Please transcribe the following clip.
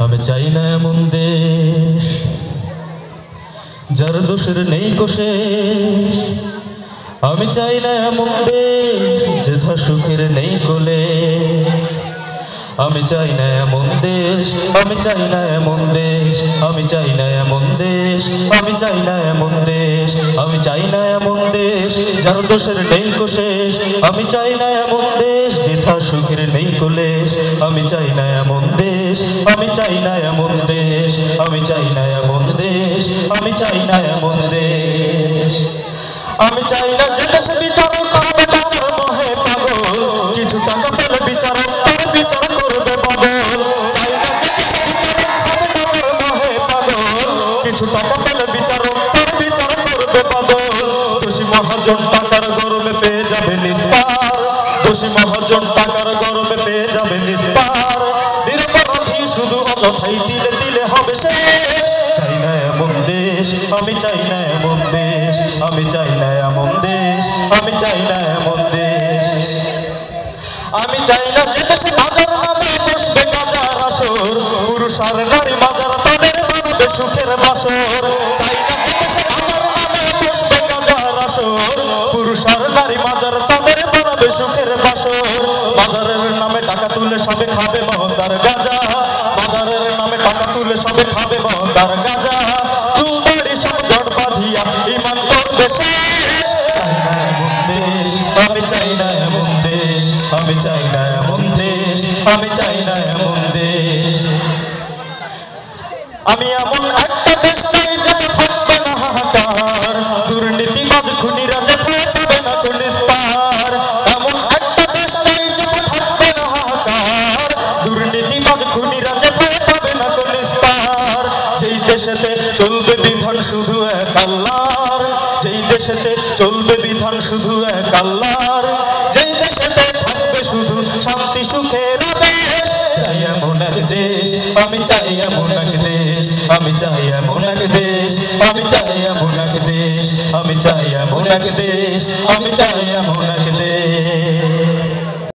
আমি চাই না এমন দেশ যার দোষের নেই কোশেষ। আমি চাই না এমন দেশ যেথা সুখের নেই কোলে। আমি চাই না এমন দেশ, আমি চাই না এমন দেশ, আমি চাই না এমন দেশ, আমি চাই না এমন দেশ, আমি চাই না এমন দেশ যার দোষের নেই কোশেষ। আমি চাই না এমন দেশ যেথা সুখের নেই কোলেশ। আমি চাই না এমন দেশ, আমি চাই না এমন দেশ, আমি চাই না এমন দেশ, আমি চাই না এমন দেশ। আমি চাই না যে দেশে বিচারক হবে টাকার মোহে পাগল, কিছু টাকা পেলে বিচারক তার বিচার করবে বদল। চাই না যে দেশে বিচারক হবে টাকার মোহে পাগল, কিছু টাকা পেলে বিচারক তার বিচার করবে বদল। দোষী মহাজন টাকার গরমে পেয়ে যাবে নিস্তার, দোষী মহাজন টাকার গরমে পেয়ে যাবে নিস্তার। নিরপরাধী শুধু অযথাই দিলে দিলে হবে শেষ। চাই না এমন দেশ, আমি চাই না এমন দেশ, আমি চাই না এমন দেশ, আমি চাই না এমন দেশ। আমি চাই না যে দেশে হাজার নামে বসবে গাজার আসর, পুরুষ আর নারী মাজার তাদের বানাবে সুখের বাসর। চাই না যে দেশে হাজার নামে বসবে গাজার আসর, পুরুষ আর নারী মাজার তাদের বানাবে সুখের বাসর। মাজারের নামে টাকা তুলে সবে খাবে মহতার গাজা, মাজারের নামে টাকা তুলে সবে খাবে মহতার গাজা। চুলদাড়ি সব জট বাঁধিয়া ইমান করবে শেষ। চাই না এমন দেশ, আমি চাই না এমন দেশ, আমি চাই না এমন দেশ, আমি চাই না এমন দেশ। আমি এমন একটা দেশ চাই যেটা থাকবে না হাহাকার, দুর্নীতিবাজ খুনিরা যেখানে পাবে না কোন নিস্তার। এমন একটা দেশ চাই যেটা থাকবে না হাহাকার, দুর্নীতিবাজ খুনিরা যেখানে পাবে না কোন নিস্তার। যেই দেশেতে চলবে বিধান শুধু এক আল্লাহর, যেই দেশেতে চলবে বিধান শুধু এক আল্লাহর, যেই দেশেতে থাকবে শুধু শান্তি সুখের আদেশ। চাই এমন এক দেশ, আমি চাই এমন এক দেশ, আমি চাই এমন এক দেশ, আমি চাই এমন এক দেশ, আমি চাই এমন এক দেশ, আমি চাই